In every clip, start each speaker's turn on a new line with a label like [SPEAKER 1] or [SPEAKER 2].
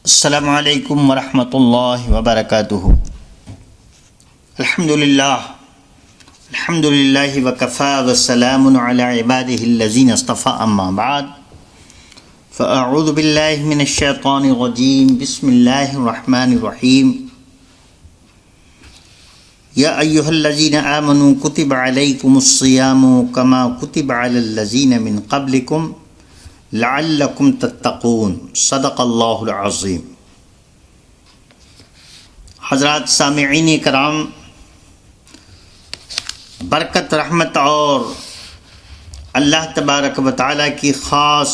[SPEAKER 1] السلام علیکم ورحمۃ اللہ وبرکاتہ۔ الحمد للہ وکفیٰ وسلام علی عبادہ الذین اصطفیٰ، اما بعد فاعوذ باللہ من الشیطان الرجیم، بسم اللہ الرحمن الرحیم۔ یا ایہا الذین آمنوا کتب علیکم الصیام کما کتب علی الذین من قبلکم لعلکم تتقون، صدق اللہ العظیم۔ حضرات سامعین کرام، برکت، رحمت اور اللہ تبارک و تعالیٰ کی خاص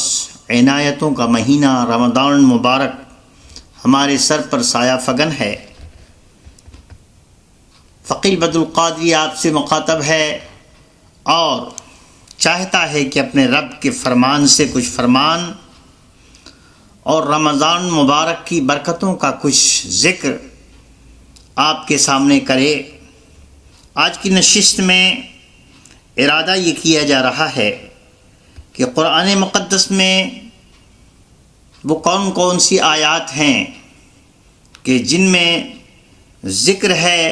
[SPEAKER 1] عنایتوں کا مہینہ رمضان مبارک ہمارے سر پر سایہ فگن ہے۔ فقیر بدر القادری آپ سے مخاطب ہے اور چاہتا ہے کہ اپنے رب کے فرمان سے کچھ فرمان اور رمضان مبارک کی برکتوں کا کچھ ذکر آپ کے سامنے کرے۔ آج کی نشست میں ارادہ یہ کیا جا رہا ہے کہ قرآن مقدس میں وہ کون کون سی آیات ہیں کہ جن میں ذکر ہے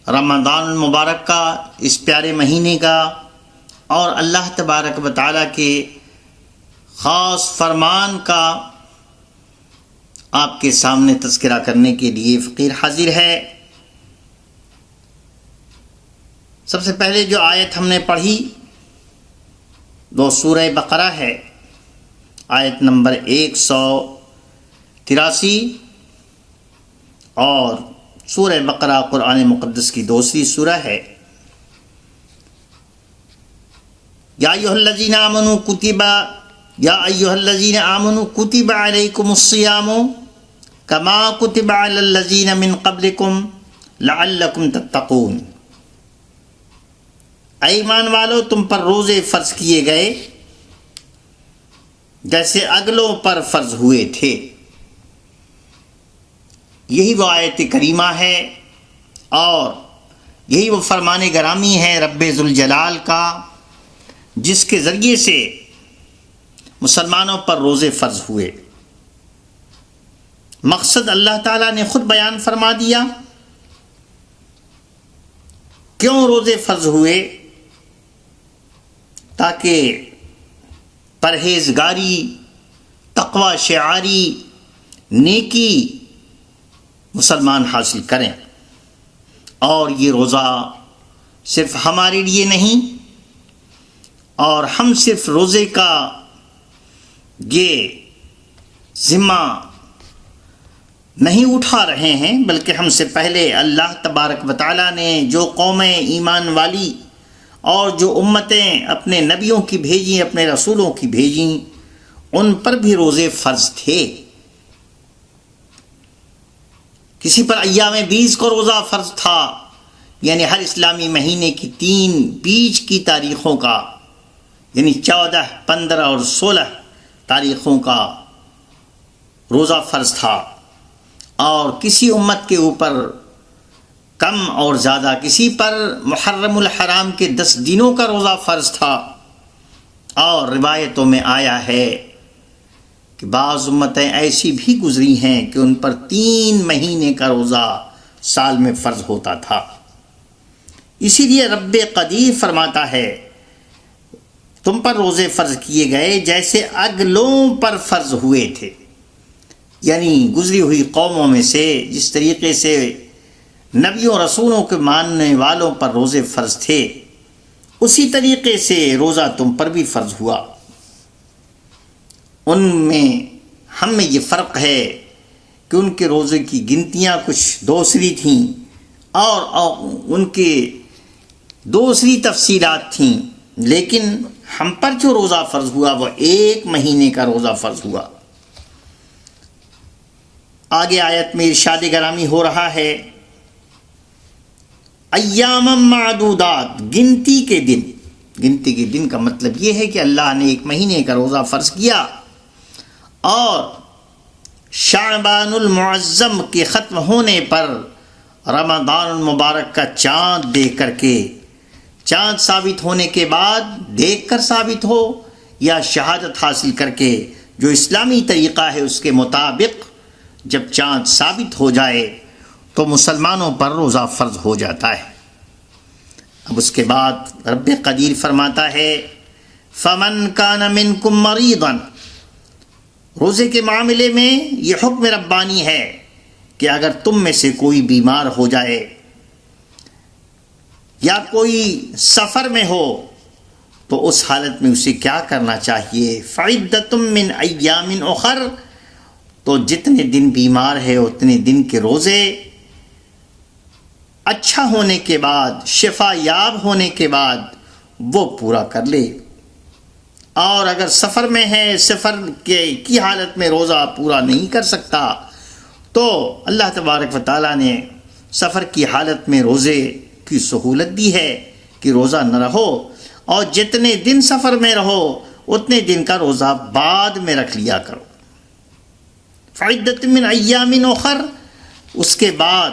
[SPEAKER 1] رمضان المبارک کا، اس پیارے مہینے کا، اور اللہ تبارک و تعالیٰ کے خاص فرمان کا آپ کے سامنے تذکرہ کرنے کے لیے فقیر حاضر ہے۔ سب سے پہلے جو آیت ہم نے پڑھی وہ سورہ بقرہ ہے، آیت نمبر 183، اور سورہ بقرہ قرآن مقدس کی دوسری سورہ ہے۔ یا ایھا الذین آمنوا کتب علیکم الصیام کما کتب علی الذین من قبلکم لعلکم تتقون۔ اے ایمان والو، تم پر روزے فرض کیے گئے جیسے اگلوں پر فرض ہوئے تھے۔ یہی وہ آیت کریمہ ہے اور یہی وہ فرمان گرامی ہے رب ذوالجلال کا، جس کے ذریعے سے مسلمانوں پر روزے فرض ہوئے۔ مقصد اللہ تعالیٰ نے خود بیان فرما دیا۔ کیوں روزے فرض ہوئے؟ تاکہ پرہیزگاری، تقوی شعاری، نیکی مسلمان حاصل کریں۔ اور یہ روزہ صرف ہمارے لیے نہیں، اور ہم صرف روزے کا یہ ذمہ نہیں اٹھا رہے ہیں، بلکہ ہم سے پہلے اللہ تبارک و تعالیٰ نے جو قومیں ایمان والی اور جو امتیں اپنے نبیوں کی بھیجیں، اپنے رسولوں کی بھیجیں، ان پر بھی روزے فرض تھے۔ کسی پر ایام بیج کو روزہ فرض تھا، یعنی ہر اسلامی مہینے کی 3 بیج کی تاریخوں کا، یعنی 14، 15 اور 16 تاریخوں کا روزہ فرض تھا۔ اور کسی امت کے اوپر کم اور زیادہ، کسی پر محرم الحرام کے 10 دنوں کا روزہ فرض تھا۔ اور روایتوں میں آیا ہے کہ بعض امتیں ایسی بھی گزری ہیں کہ ان پر 3 مہینے کا روزہ سال میں فرض ہوتا تھا۔ اسی لیے رب قدیر فرماتا ہے تم پر روزے فرض کیے گئے جیسے اگلوں پر فرض ہوئے تھے، یعنی گزری ہوئی قوموں میں سے جس طریقے سے نبیوں رسولوں کے ماننے والوں پر روزے فرض تھے، اسی طریقے سے روزہ تم پر بھی فرض ہوا۔ ان میں ہم میں یہ فرق ہے کہ ان کے روزے کی گنتیاں کچھ دوسری تھیں اور ان کے دوسری تفصیلات تھیں، لیکن ہم پر جو روزہ فرض ہوا وہ 1 مہینے کا روزہ فرض ہوا۔ آگے آیت میں ارشاد گرامی ہو رہا ہے ایام معدودات، گنتی کے دن۔ گنتی کے دن کا مطلب یہ ہے کہ اللہ نے 1 مہینے کا روزہ فرض کیا، اور شعبان المعظم کے ختم ہونے پر رمضان المبارک کا چاند دیکھ کر کے، چاند ثابت ہونے کے بعد دیکھ کر ثابت ہو یا شہادت حاصل کر کے جو اسلامی طریقہ ہے اس کے مطابق جب چاند ثابت ہو جائے تو مسلمانوں پر روزہ فرض ہو جاتا ہے۔ اب اس کے بعد رب قدیر فرماتا ہے فَمَنْ كَانَ مِنْكُمْ مَرِيضًا، روزے کے معاملے میں یہ حکم ربانی ہے کہ اگر تم میں سے کوئی بیمار ہو جائے یا کوئی سفر میں ہو تو اس حالت میں اسے کیا کرنا چاہیے؟ فَعِدَّةٌ مِّنْ أَيَّامٍ أُخَرَ، تو جتنے دن بیمار ہے اتنے دن کے روزے اچھا ہونے کے بعد، شفا یاب ہونے کے بعد وہ پورا کر لے۔ اور اگر سفر میں ہے، سفر کی حالت میں روزہ پورا نہیں کر سکتا تو اللہ تبارک و تعالیٰ نے سفر کی حالت میں روزے کی سہولت دی ہے کہ روزہ نہ رہو، اور جتنے دن سفر میں رہو اتنے دن کا روزہ بعد میں رکھ لیا کرو۔ فعدۃ من ایام اخر، اس کے بعد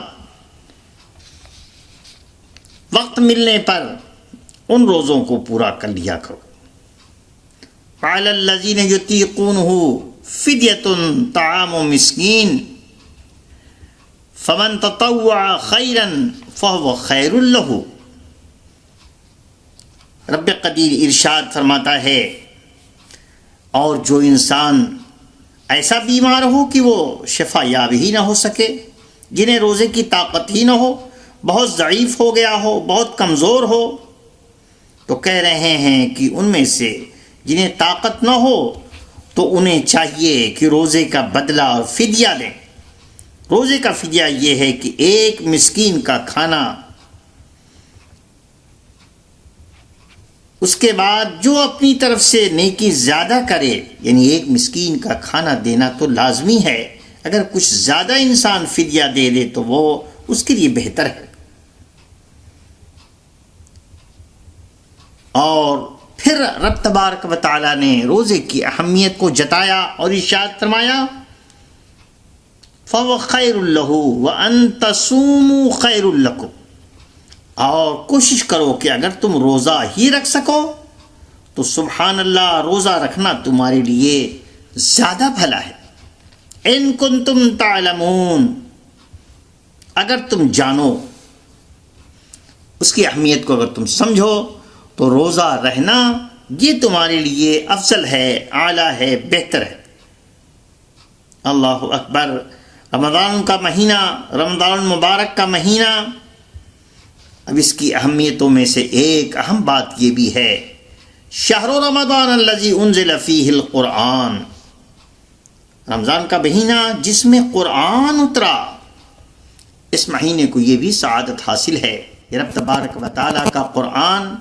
[SPEAKER 1] وقت ملنے پر ان روزوں کو پورا کر لیا کرو۔ فعلی الذین یطیقونہ فدیۃ طعام مسکین فمن تطوع خیرا فہو خیر لہ۔ رب قدیر ارشاد فرماتا ہے اور جو انسان ایسا بیمار ہو کہ وہ شفا یاب ہی نہ ہو سکے، جنہیں روزے کی طاقت ہی نہ ہو، بہت ضعیف ہو گیا ہو، بہت کمزور ہو، تو کہہ رہے ہیں کہ ان میں سے جنہیں طاقت نہ ہو تو انہیں چاہیے کہ روزے کا بدلہ اور فدیہ دیں۔ روزے کا فدیہ یہ ہے کہ ایک مسکین کا کھانا، اس کے بعد جو اپنی طرف سے نیکی زیادہ کرے، یعنی ایک مسکین کا کھانا دینا تو لازمی ہے، اگر کچھ زیادہ انسان فدیہ دے دے تو وہ اس کے لیے بہتر ہے۔ اور پھر رب تبارک و تعالیٰ نے روزے کی اہمیت کو جتایا اور ارشاد فرمایا فَوَ خَيْرٌ لَهُ وَأَن تَصُومُوا خَيْرٌ لَكُمْ، اور کوشش کرو کہ اگر تم روزہ ہی رکھ سکو تو سبحان اللہ روزہ رکھنا تمہارے لیے زیادہ بھلا ہے۔ ان کنتم تعلمون، اگر تم جانو، اس کی اہمیت کو اگر تم سمجھو تو روزہ رہنا یہ تمہارے لیے افضل ہے، اعلیٰ ہے، بہتر ہے۔ اللہ اکبر۔ رمضان کا مہینہ، رمضان المبارک کا مہینہ، اب اس کی اہمیتوں میں سے ایک اہم بات یہ بھی ہے شہر رمضان الذی انزل فیہ القرآن، رمضان کا مہینہ جس میں قرآن اترا، اس مہینے کو یہ بھی سعادت حاصل ہے۔ یہ رب تبارک و تعالیٰ کا قرآن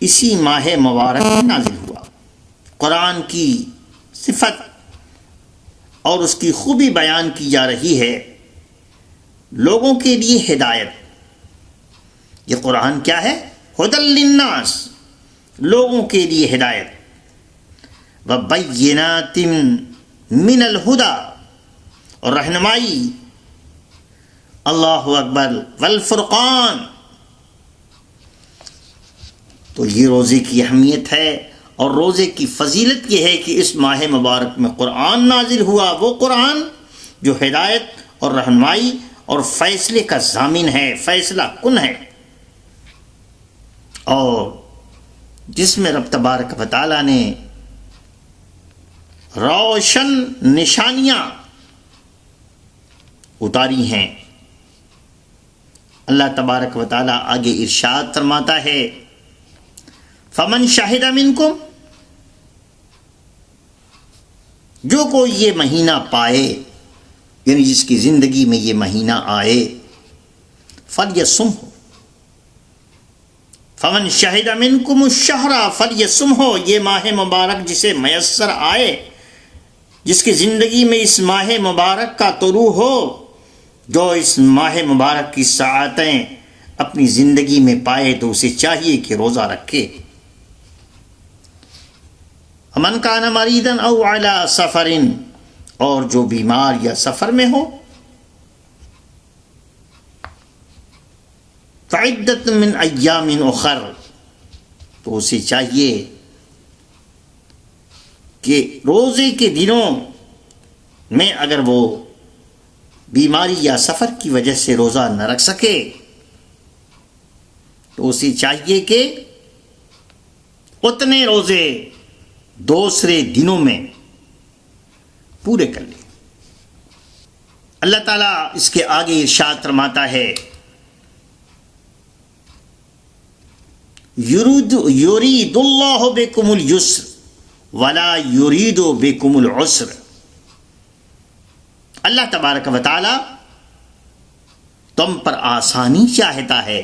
[SPEAKER 1] اسی ماہ مبارک میں نازل ہوا۔ قرآن کی صفت اور اس کی خوبی بیان کی جا رہی ہے، لوگوں کے لیے ہدایت۔ یہ قرآن کیا ہے؟ ھدی للناس، لوگوں کے لیے ہدایت، وبینات من الہدی، اور رہنمائی، اللہ اکبر، والفرقان۔ تو یہ روزے کی اہمیت ہے، اور روزے کی فضیلت یہ ہے کہ اس ماہ مبارک میں قرآن نازل ہوا، وہ قرآن جو ہدایت اور رہنمائی اور فیصلے کا ضامن ہے، فیصلہ کن ہے، اور جس میں رب تبارک و تعالیٰ نے روشن نشانیاں اتاری ہیں۔ اللہ تبارک و تعالیٰ آگے ارشاد فرماتا ہے فمن شاہد منکم، جو کوئی یہ مہینہ پائے، یعنی جس کی زندگی میں یہ مہینہ آئے، فلیصمہ، فمن شہد منکم الشہر فلیصمہ، یہ ماہ مبارک جسے میسر آئے، جس کی زندگی میں اس ماہ مبارک کا طلوع ہو، جو اس ماہ مبارک کی ساعتیں اپنی زندگی میں پائے تو اسے چاہیے کہ روزہ رکھے۔ من کان مریضا او علی سفر، اور جو بیمار یا سفر میں ہو، فعدۃ من ایام اخر، تو اسے چاہیے کہ روزے کے دنوں میں اگر وہ بیماری یا سفر کی وجہ سے روزہ نہ رکھ سکے تو اسے چاہیے کہ اتنے روزے دوسرے دنوں میں پورے کر لیں۔ اللہ تعالیٰ اس کے آگے ارشاد فرماتا ہے یرید اللہ بکم اليسر ولا یرید بکم العسر۔ اللہ تبارک و تعالی تم پر آسانی چاہتا ہے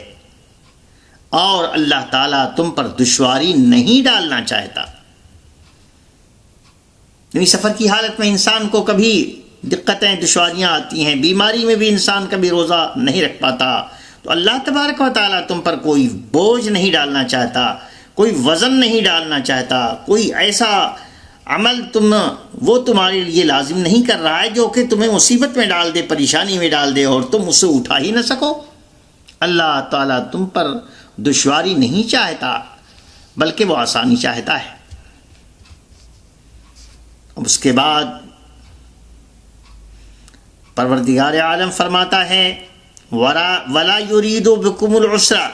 [SPEAKER 1] اور اللہ تعالیٰ تم پر دشواری نہیں ڈالنا چاہتا۔ یعنی سفر کی حالت میں انسان کو کبھی دقتیں دشواریاں آتی ہیں، بیماری میں بھی انسان کبھی روزہ نہیں رکھ پاتا، تو اللہ تبارک و تعالیٰ تم پر کوئی بوجھ نہیں ڈالنا چاہتا، کوئی وزن نہیں ڈالنا چاہتا، کوئی ایسا عمل وہ تمہارے لیے لازم نہیں کر رہا ہے جو کہ تمہیں مصیبت میں ڈال دے، پریشانی میں ڈال دے اور تم اسے اٹھا ہی نہ سکو۔ اللہ تعالیٰ تم پر دشواری نہیں چاہتا بلکہ وہ آسانی چاہتا ہے۔ اب اس کے بعد پروردگار عالم فرماتا ہے وَلَا يُرِيدُ بِكُمُ الْعُسْرَ۔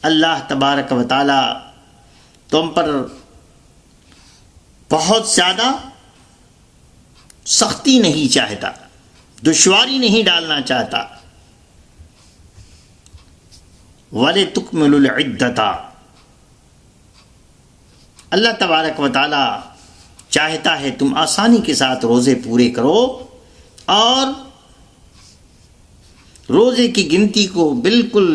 [SPEAKER 1] اللہ تبارک و تعالی تم پر بہت زیادہ سختی نہیں چاہتا، دشواری نہیں ڈالنا چاہتا۔ وَلِتُكْمِلُوا الْعِدَّةَ۔ اللہ تبارک و تعالی چاہتا ہے تم آسانی کے ساتھ روزے پورے کرو اور روزے کی گنتی کو بالکل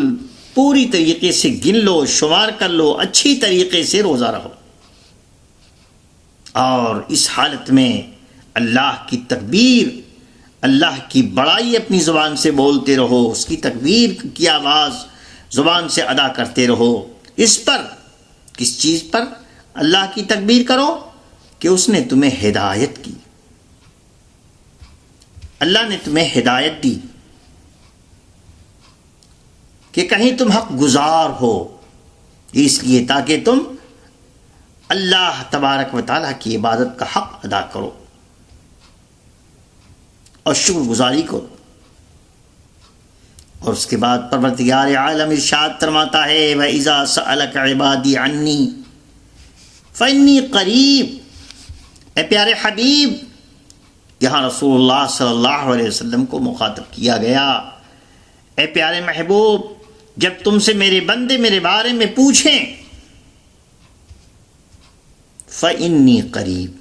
[SPEAKER 1] پوری طریقے سے گن لو، شمار کر لو، اچھی طریقے سے روزہ رہو، اور اس حالت میں اللہ کی تکبیر، اللہ کی بڑائی اپنی زبان سے بولتے رہو، اس کی تکبیر کی آواز زبان سے ادا کرتے رہو۔ اس پر کس چیز پر اللہ کی تکبیر کرو؟ کہ اس نے تمہیں ہدایت کی، اللہ نے تمہیں ہدایت دی کہ کہیں تم حق گزار ہو، اس لیے تاکہ تم اللہ تبارک و تعالیٰ کی عبادت کا حق ادا کرو اور شکر گزاری کرو۔ اور اس کے بعد پروردگار عالم ارشاد فرماتا ہے وَإِذَا سَأَلَكَ عِبَادِي عَنِّي فَإِنِّي قَرِيب۔ اے پیارے حبیب، یہاں رسول اللہ صلی اللہ علیہ وسلم کو مخاطب کیا گیا، اے پیارے محبوب جب تم سے میرے بندے میرے بارے میں پوچھیں فَإِنِّي قَرِيب،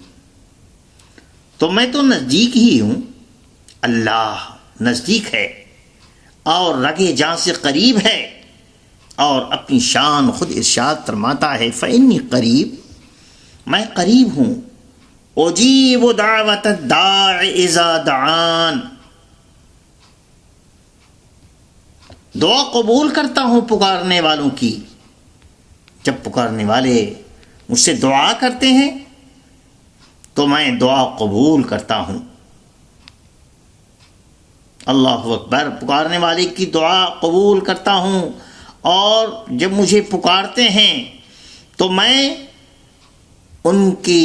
[SPEAKER 1] تو میں تو نزدیک ہی ہوں۔ اللہ نزدیک ہے اور رگے جاں سے قریب ہے، اور اپنی شان خود ارشاد فرماتا ہے فَإِنِّي قَرِيب، میں قریب ہوں، اجیب دعوت الداع اذا دعان، دعا قبول کرتا ہوں پکارنے والوں کی، جب پکارنے والے مجھ سے دعا کرتے ہیں تو میں دعا قبول کرتا ہوں۔ اللہ اکبر، پکارنے والے کی دعا قبول کرتا ہوں، اور جب مجھے پکارتے ہیں تو میں ان کی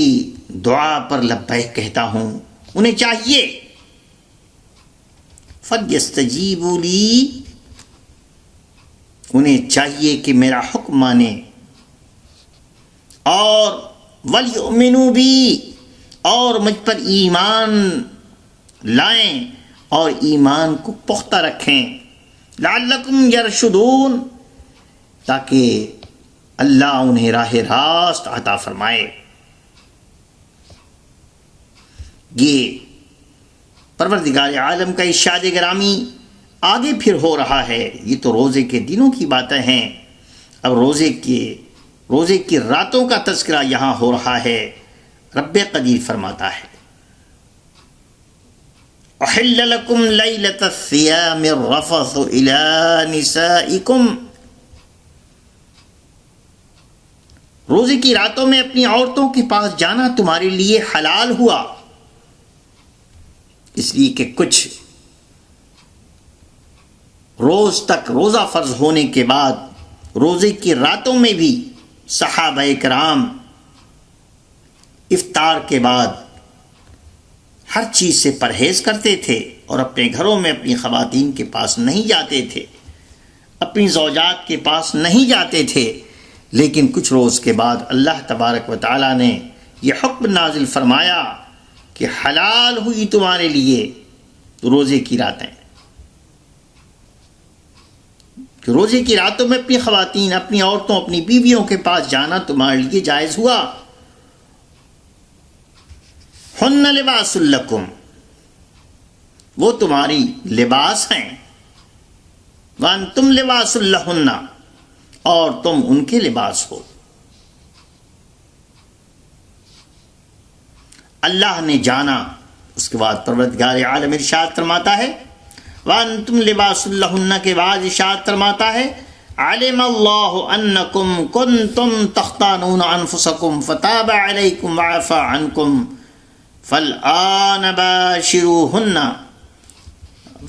[SPEAKER 1] دعا پر لبیک کہتا ہوں۔ انہیں چاہیے فَلْيَسْتَجِيبُوا لِي، انہیں چاہیے کہ میرا حکم مانے، اور وَلْيُؤْمِنُوا بِي، اور مجھ پر ایمان لائیں اور ایمان کو پختہ رکھیں، لَعَلَّكُمْ يَرْشُدُونَ، تاکہ اللہ انہیں راہ راست عطا فرمائے۔ یہ پروردگار عالم کا ارشاد گرامی آگے پھر ہو رہا ہے۔ یہ تو روزے کے دنوں کی باتیں ہیں، اب روزے کی راتوں کا تذکرہ یہاں ہو رہا ہے۔ رب قدیر فرماتا ہے احل لکم لیلۃ الصیام الرفث الی نسائکم، روزے کی راتوں میں اپنی عورتوں کے پاس جانا تمہارے لیے حلال ہوا، اس لیے کہ کچھ روز تک روزہ فرض ہونے کے بعد روزے کی راتوں میں بھی صحابہ کرام افطار کے بعد ہر چیز سے پرہیز کرتے تھے اور اپنے گھروں میں اپنی خواتین کے پاس نہیں جاتے تھے، اپنی زوجات کے پاس نہیں جاتے تھے۔ لیکن کچھ روز کے بعد اللہ تبارک و تعالیٰ نے یہ حکم نازل فرمایا کہ حلال ہوئی تمہارے لیے روزے کی راتیں، کہ روزے کی راتوں میں اپنی خواتین، اپنی عورتوں، اپنی بیویوں کے پاس جانا تمہارے لیے جائز ہوا۔ ہن لباس لکم، وہ تمہاری لباس ہیں، وانتم لباس لہن، اور تم ان کے لباس ہو۔ اللہ نے جانا، اس کے بعد پروردگار عالم ارشاد فرماتا ہے وانتم لباس لہن کے بعد ارشاد فرماتا ہے علم اللہ انکم کنتم تختانون انفسکم فتاب علیکم وعفا عنکم فالآن باشروہن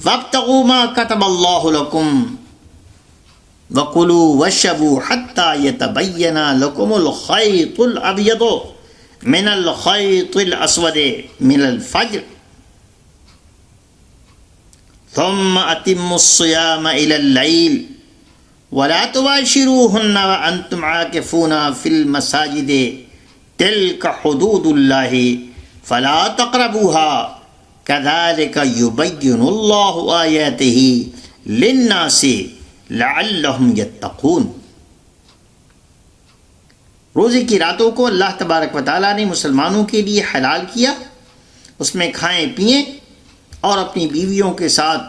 [SPEAKER 1] وابتغوا ما كتب اللہ لکم وَكُلُوا وَاشْرَبُوا حَتَّى يَتَبَيَّنَ لَكُمُ الْخَيْطُ الْأَبْيَضُ مِنَ الْخَيْطِ الْأَسْوَدِ مِنَ الْفَجْرِ ثُمَّ أَتِمُّوا الصِّيَامَ إِلَى اللَّيْلِ وَلَا تُبَاشِرُوهُنَّ وَأَنْتُمْ عَاكِفُونَ فِي الْمَسَاجِدِ تِلْكَ حُدُودُ اللَّهِ فَلَا تَقْرَبُوهَا كَذَلِكَ يُبَيِّنُ اللَّهُ آيَاتِهِ لِلنَّاسِ لعلہم یتقون۔ روزے کی راتوں کو اللہ تبارک و تعالیٰ نے مسلمانوں کے لیے حلال کیا، اس میں کھائیں پئیں اور اپنی بیویوں کے ساتھ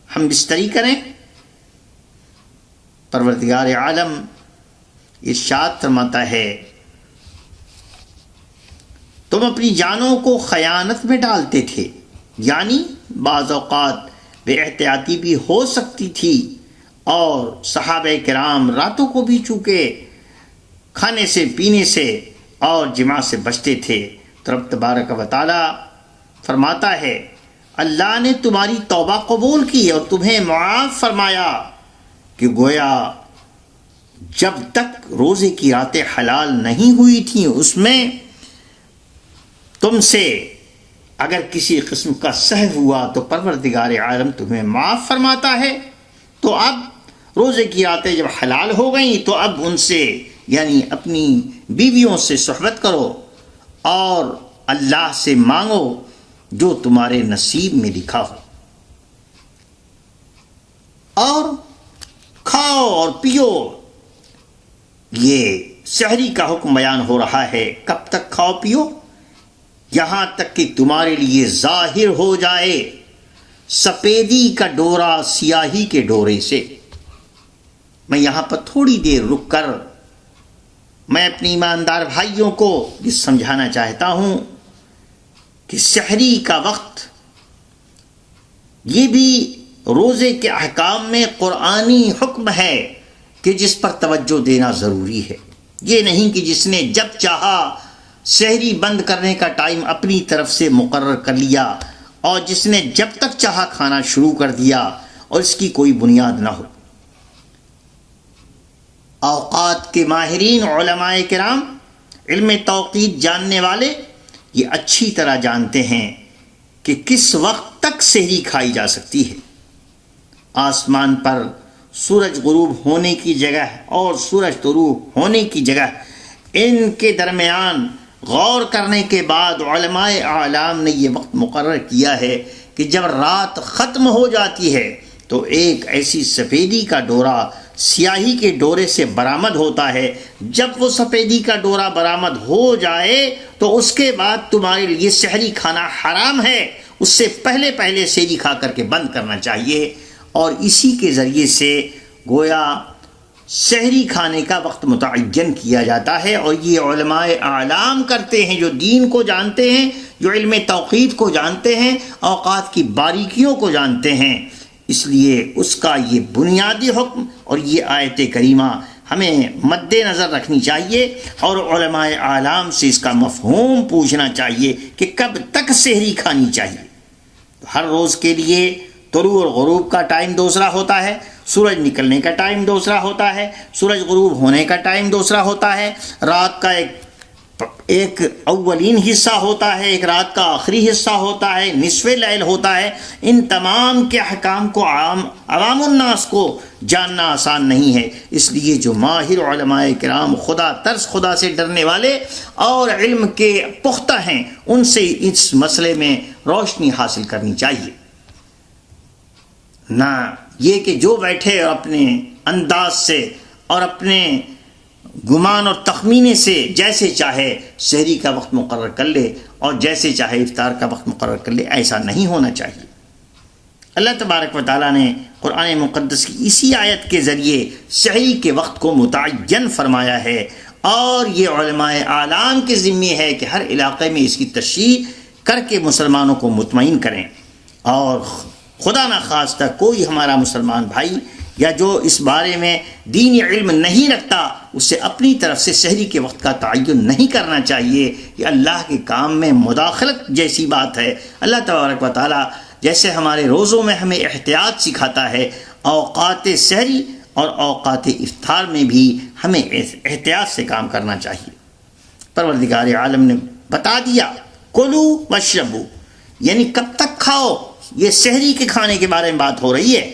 [SPEAKER 1] ہم بستری کریں۔ پروردگار عالم ارشاد فرماتا ہے تم اپنی جانوں کو خیانت میں ڈالتے تھے، یعنی بعض اوقات بے احتیاطی بھی ہو سکتی تھی، اور صحابہ کرام راتوں کو بھی چونکہ کھانے سے، پینے سے اور جماع سے بچتے تھے، تو رب تبارک و تعالیٰ فرماتا ہے اللہ نے تمہاری توبہ قبول کی اور تمہیں معاف فرمایا کہ گویا جب تک روزے کی راتیں حلال نہیں ہوئی تھیں اس میں تم سے اگر کسی قسم کا سہو ہوا تو پروردگار عالم تمہیں معاف فرماتا ہے۔ تو اب روزے کی راتیں جب حلال ہو گئیں تو اب ان سے یعنی اپنی بیویوں سے صحبت کرو اور اللہ سے مانگو جو تمہارے نصیب میں لکھا ہو، اور کھاؤ اور پیو۔ یہ سحری کا حکم بیان ہو رہا ہے، کب تک کھاؤ پیو؟ یہاں تک کہ تمہارے لیے ظاہر ہو جائے سفیدی کا ڈورا سیاہی کے ڈورے سے۔ میں یہاں پر تھوڑی دیر رک کر میں اپنے ایماندار بھائیوں کو یہ سمجھانا چاہتا ہوں کہ سحری کا وقت یہ بھی روزے کے احکام میں قرآنی حکم ہے کہ جس پر توجہ دینا ضروری ہے۔ یہ نہیں کہ جس نے جب چاہا سحری بند کرنے کا ٹائم اپنی طرف سے مقرر کر لیا اور جس نے جب تک چاہا کھانا شروع کر دیا اور اس کی کوئی بنیاد نہ ہو۔ اوقات کے ماہرین علماء کرام، علم توقیت جاننے والے یہ اچھی طرح جانتے ہیں کہ کس وقت تک سحری کھائی جا سکتی ہے۔ آسمان پر سورج غروب ہونے کی جگہ اور سورج طلوع ہونے کی جگہ ان کے درمیان غور کرنے کے بعد علماء اعلام نے یہ وقت مقرر کیا ہے کہ جب رات ختم ہو جاتی ہے تو ایک ایسی سفیدی کا ڈورا سیاہی کے ڈورے سے برآمد ہوتا ہے۔ جب وہ سفیدی کا ڈورا برآمد ہو جائے تو اس کے بعد تمہارے لیے سحری کھانا حرام ہے، اس سے پہلے سحری کھا کر کے بند کرنا چاہیے، اور اسی کے ذریعے سے گویا سحری کھانے کا وقت متعین کیا جاتا ہے۔ اور یہ علماء اعلام کرتے ہیں جو دین کو جانتے ہیں، جو علم توقیت کو جانتے ہیں، اوقات کی باریکیوں کو جانتے ہیں۔ اس لیے اس کا یہ بنیادی حکم اور یہ آیت کریمہ ہمیں مد نظر رکھنی چاہیے، اور علماء اعلام سے اس کا مفہوم پوچھنا چاہیے کہ کب تک سحری کھانی چاہیے۔ ہر روز کے لیے طلوع اور غروب کا ٹائم دوسرا ہوتا ہے، سورج نکلنے کا ٹائم دوسرا ہوتا ہے، سورج غروب ہونے کا ٹائم دوسرا ہوتا ہے، رات کا ایک ایک اولین حصہ ہوتا ہے، ایک رات کا آخری حصہ ہوتا ہے، نصف لیل ہوتا ہے. ان تمام کے احکام کو عوام الناس کو جاننا آسان نہیں ہے. اس لیے جو ماہر علماء کرام، خدا سے ڈرنے والے اور علم کے پختہ ہیں، ان سے اس مسئلے میں روشنی حاصل کرنی چاہیے، نہ یہ کہ جو بیٹھے اور اپنے انداز سے اور اپنے گمان اور تخمینے سے جیسے چاہے سحری کا وقت مقرر کر لے اور جیسے چاہے افطار کا وقت مقرر کر لے. ایسا نہیں ہونا چاہیے. اللہ تبارک و تعالیٰ نے قرآن مقدس کی اسی آیت کے ذریعے سحری کے وقت کو متعین فرمایا ہے، اور یہ علماء اعلام کے ذمہ ہے کہ ہر علاقے میں اس کی تشریح کر کے مسلمانوں کو مطمئن کریں. اور خدا نخواستہ کوئی ہمارا مسلمان بھائی یا جو اس بارے میں دینی علم نہیں رکھتا، اسے اپنی طرف سے سحری کے وقت کا تعین نہیں کرنا چاہیے. یہ اللہ کے کام میں مداخلت جیسی بات ہے. اللہ تبارک و تعالیٰ جیسے ہمارے روزوں میں ہمیں احتیاط سکھاتا ہے، اوقات سحری اور اوقات افطار میں بھی ہمیں احتیاط سے کام کرنا چاہیے. پروردگار عالم نے بتا دیا کلو واشربو، یعنی کب تک کھاؤ. یہ سحری کے کھانے کے بارے میں بات ہو رہی ہے.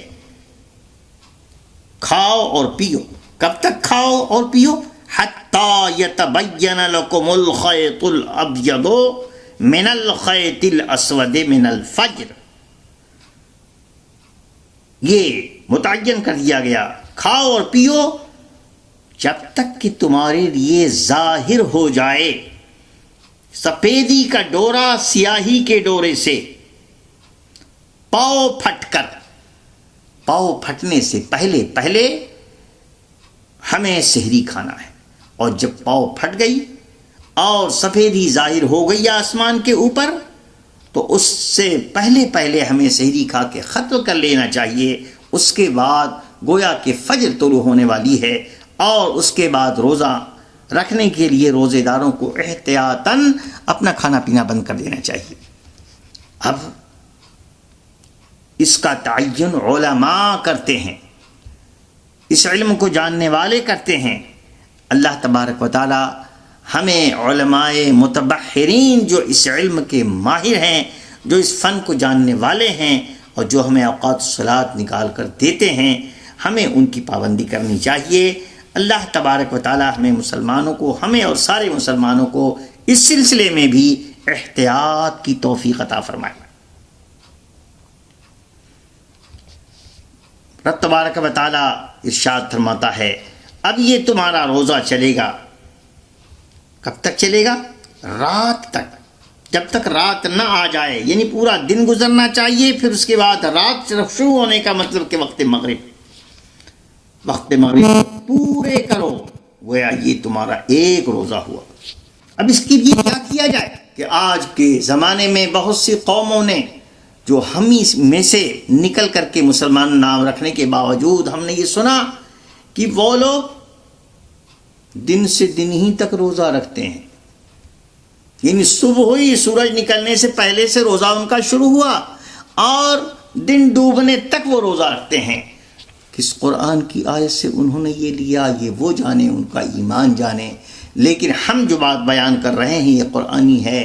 [SPEAKER 1] کھاؤ اور پیو. کب تک کھاؤ اور پیو؟ حتی یتبین لکم الخیط الابیض من الخیط الاسود من الفجر. یہ متعین کر دیا گیا، کھاؤ اور پیو جب تک کہ تمہارے لیے ظاہر ہو جائے سفیدی کا ڈورا سیاہی کے ڈورے سے پاؤ پھٹ کر. پاؤ پھٹنے سے پہلے ہمیں سحری کھانا ہے، اور جب پاؤ پھٹ گئی اور سفیدی ظاہر ہو گئی آسمان کے اوپر تو اس سے پہلے ہمیں سحری کھا کے ختم کر لینا چاہیے. اس کے بعد گویا کہ فجر طلوع ہونے والی ہے، اور اس کے بعد روزہ رکھنے کے لیے روزے داروں کو احتیاطاً اپنا کھانا پینا بند کر دینا چاہیے. اب اس کا تعین علماء کرتے ہیں، اس علم کو جاننے والے کرتے ہیں. اللہ تبارک و تعالی ہمیں علماء متبحرین جو اس علم کے ماہر ہیں، جو اس فن کو جاننے والے ہیں اور جو ہمیں اوقات الصلاۃ نکال کر دیتے ہیں، ہمیں ان کی پابندی کرنی چاہیے. اللہ تبارک و تعالی ہمیں مسلمانوں کو، ہمیں اور سارے مسلمانوں کو اس سلسلے میں بھی احتیاط کی توفیق عطا فرمائے. رب تبارک و تعالی ارشاد فرماتا ہے اب یہ تمہارا روزہ چلے گا. کب تک چلے گا؟ رات تک، جب تک رات نہ آ جائے، یعنی پورا دن گزرنا چاہیے، پھر اس کے بعد رات شروع ہونے کا مطلب کہ وقت مغرب پورے کرو، گویا یہ تمہارا ایک روزہ ہوا. اب اس کے لیے کیا کیا جائے کہ آج کے زمانے میں بہت سی قوموں نے، جو ہم میں سے نکل کر کے مسلمان نام رکھنے کے باوجود ہم نے یہ سنا کہ وہ لوگ دن سے دن ہی تک روزہ رکھتے ہیں، یعنی صبح ہوئی سورج نکلنے سے پہلے سے روزہ ان کا شروع ہوا اور دن ڈوبنے تک وہ روزہ رکھتے ہیں. کس قرآن کی آیت سے انہوں نے یہ لیا، یہ وہ جانے، ان کا ایمان جانے. لیکن ہم جو بات بیان کر رہے ہیں یہ قرآنی ہے،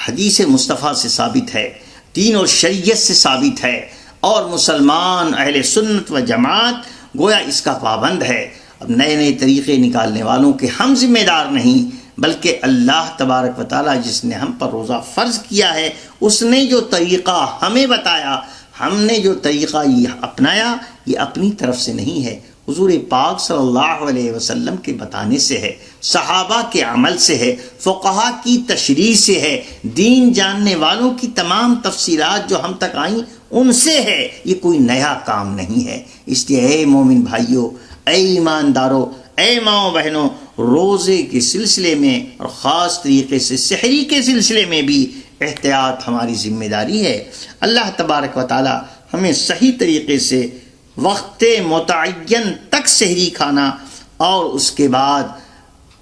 [SPEAKER 1] حدیث مصطفیٰ سے ثابت ہے، دین اور شریعت سے ثابت ہے، اور مسلمان اہل سنت و جماعت گویا اس کا پابند ہے. اب نئے طریقے نکالنے والوں کے ہم ذمہ دار نہیں، بلکہ اللہ تبارک و تعالیٰ جس نے ہم پر روزہ فرض کیا ہے، اس نے جو طریقہ ہمیں بتایا، ہم نے جو طریقہ یہ اپنایا، یہ اپنی طرف سے نہیں ہے، حضور پاک صلی اللہ علیہ وسلم کے بتانے سے ہے، صحابہ کے عمل سے ہے، فقہا کی تشریح سے ہے، دین جاننے والوں کی تمام تفسیرات جو ہم تک آئیں ان سے ہے. یہ کوئی نیا کام نہیں ہے. اس لیے اے مومن بھائیوں، اے ایمانداروں، اے ماؤں بہنوں، روزے کے سلسلے میں اور خاص طریقے سے سحری کے سلسلے میں بھی احتیاط ہماری ذمہ داری ہے. اللہ تبارک و تعالی ہمیں صحیح طریقے سے وقت متعین تک سحری کھانا اور اس کے بعد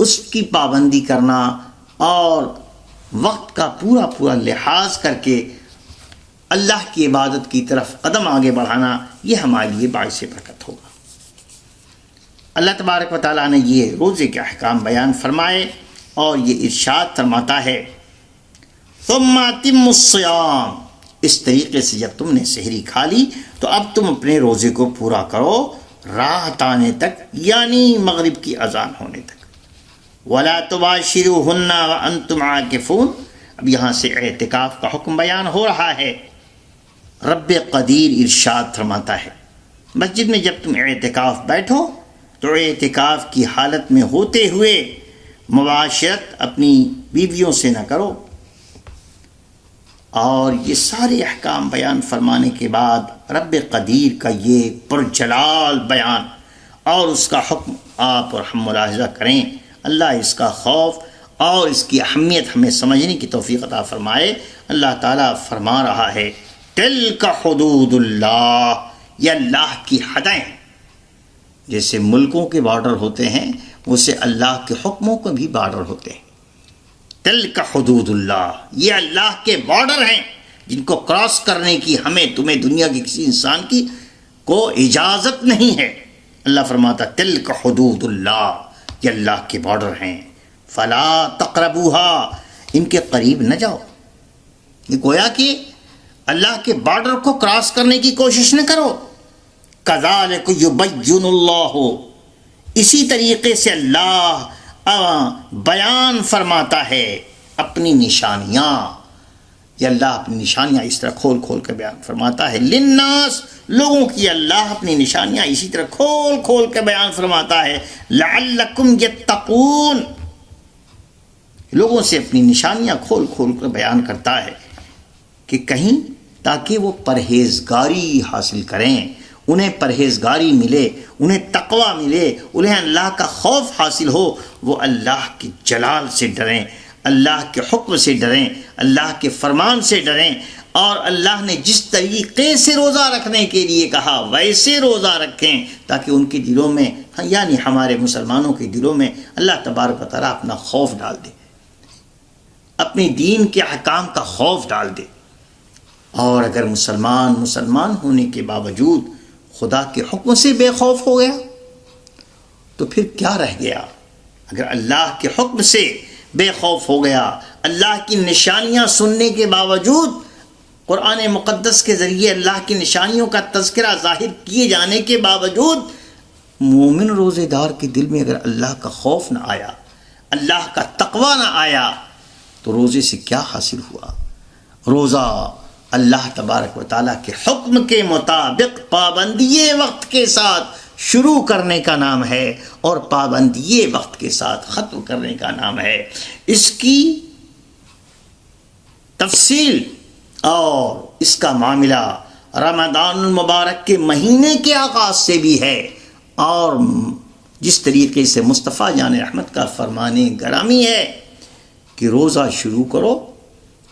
[SPEAKER 1] اس کی پابندی کرنا اور وقت کا پورا لحاظ کر کے اللہ کی عبادت کی طرف قدم آگے بڑھانا، یہ ہمارے لیے باعث برکت ہوگا. اللہ تبارک و تعالیٰ نے یہ روزے کے احکام بیان فرمائے. اور یہ ارشاد فرماتا ہے ثم اتموا الصیام، اس طریقے سے جب تم نے سحری کھا لی تو اب تم اپنے روزے کو پورا کرو رات آنے تک، یعنی مغرب کی اذان ہونے تک۔ وَلَا تُبَاشِرُوهُنَّ وَأَنْتُمْ عَاكِفُونَ، اب یہاں سے اعتکاف کا حکم بیان ہو رہا ہے۔ رب قدیر ارشاد فرماتا ہے مسجد میں جب تم اعتکاف بیٹھو تو اعتکاف کی حالت میں ہوتے ہوئے مباشرت اپنی بیویوں سے نہ کرو۔ اور یہ سارے احکام بیان فرمانے کے بعد رب قدیر کا یہ پرجلال بیان اور اس کا حکم آپ اور ہم ملاحظہ کریں۔ اللہ اس کا خوف اور اس کی اہمیت ہمیں سمجھنے کی توفیق عطا فرمائے۔ اللہ تعالیٰ فرما رہا ہے تلک حدود اللہ، یہ اللہ کی حدیں، جیسے ملکوں کے بارڈر ہوتے ہیں ویسے اللہ کے حکموں کے بھی بارڈر ہوتے ہیں۔ تلک حدود اللہ، یہ اللہ کے بارڈر ہیں جن کو کراس کرنے کی ہمیں تمہیں دنیا کے کسی انسان کی کو اجازت نہیں ہے۔ اللہ فرماتا تلک حدود اللہ، یہ اللہ کے بارڈر ہیں، فلا تقربوها، ان کے قریب نہ جاؤ۔ یہ گویا کہ اللہ کے بارڈر کو کراس کرنے کی کوشش نہ کرو۔ کذالک یبین اللہ، اسی طریقے سے اللہ بیان فرماتا ہے اپنی نشانیاں۔ یہ اللہ اپنی نشانیاں اس طرح کھول کھول کے بیان فرماتا ہے للناس، لوگوں کی اللہ اپنی نشانیاں اسی طرح کھول کھول کے بیان فرماتا ہے لعلکم یتقون، لوگوں سے اپنی نشانیاں کھول کھول کر بیان کرتا ہے کہ کہیں تاکہ وہ پرہیزگاری حاصل کریں، انہیں پرہیزگاری ملے، انہیں تقوی ملے، انہیں اللہ کا خوف حاصل ہو، وہ اللہ کے جلال سے ڈریں، اللہ کے حکم سے ڈریں، اللہ کے فرمان سے ڈریں، اور اللہ نے جس طریقے سے روزہ رکھنے کے لیے کہا ویسے روزہ رکھیں تاکہ ان کے دلوں میں، یعنی ہمارے مسلمانوں کے دلوں میں اللہ تبارک و تعالیٰ اپنا خوف ڈال دے، اپنے دین کے احکام کا خوف ڈال دے۔ اور اگر مسلمان ہونے کے باوجود خدا کے حکم سے بے خوف ہو گیا تو پھر کیا رہ گیا؟ اگر اللہ کے حکم سے بے خوف ہو گیا، اللہ کی نشانیاں سننے کے باوجود، قرآن مقدس کے ذریعے اللہ کی نشانیوں کا تذکرہ ظاہر کیے جانے کے باوجود مومن روزے دار کے دل میں اگر اللہ کا خوف نہ آیا، اللہ کا تقوی نہ آیا، تو روزے سے کیا حاصل ہوا؟ روزہ اللہ تبارک و تعالیٰ کے حکم کے مطابق پابندی وقت کے ساتھ شروع کرنے کا نام ہے اور پابندی وقت کے ساتھ ختم کرنے کا نام ہے۔ اس کی تفصیل اور اس کا معاملہ رمضان المبارک کے مہینے کے آغاز سے بھی ہے، اور جس طریقے سے مصطفیٰ جان رحمت کا فرمان گرامی ہے کہ روزہ شروع کرو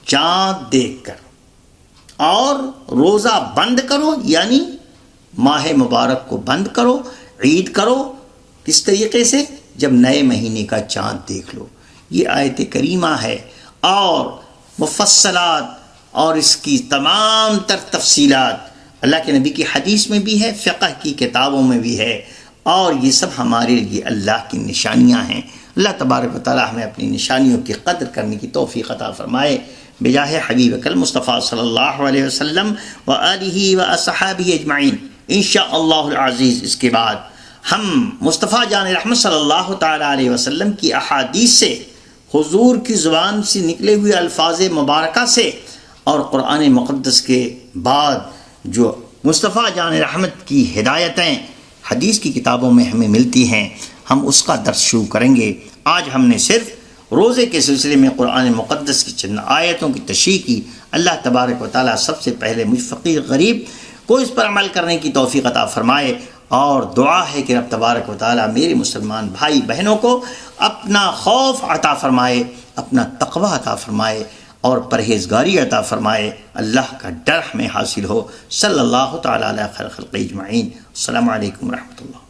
[SPEAKER 1] چاند دیکھ کر اور روزہ بند کرو، یعنی ماہ مبارک کو بند کرو، عید کرو، کس طریقے سے؟ جب نئے مہینے کا چاند دیکھ لو۔ یہ آیت کریمہ ہے اور مفصلات اور اس کی تمام تر تفصیلات اللہ کے نبی کی حدیث میں بھی ہے، فقہ کی کتابوں میں بھی ہے، اور یہ سب ہمارے لیے اللہ کی نشانیاں ہیں۔ اللہ تبارک و تعالی ہمیں اپنی نشانیوں کی قدر کرنے کی توفیق عطا فرمائے بجاہ حبیب کل مصطفیٰ صلی اللہ علیہ وسلم و آلہ و اصحابہ اجمعین۔ انشاءاللہ العزیز اس کے بعد ہم مصطفیٰ جان رحمت صلی اللہ تعالی علیہ وسلم کی احادیث سے، حضور کی زبان سے نکلے ہوئے الفاظ مبارکہ سے، اور قرآن مقدس کے بعد جو مصطفیٰ جان رحمت کی ہدایتیں حدیث کی کتابوں میں ہمیں ملتی ہیں، ہم اس کا درس شروع کریں گے۔ آج ہم نے صرف روزے کے سلسلے میں قرآن مقدس کی چند آیتوں کی تشریح کی۔ اللہ تبارک و تعالیٰ سب سے پہلے مجھ فقیر غریب کو اس پر عمل کرنے کی توفیق عطا فرمائے، اور دعا ہے کہ رب تبارک و تعالیٰ میرے مسلمان بھائی بہنوں کو اپنا خوف عطا فرمائے، اپنا تقوی عطا فرمائے اور پرہیزگاری عطا فرمائے، اللہ کا ڈر ہمیں حاصل ہو۔ صلی اللہ تعالیٰ علیہ خیر خلق اجمعین۔ السلام علیکم ورحمۃ اللہ۔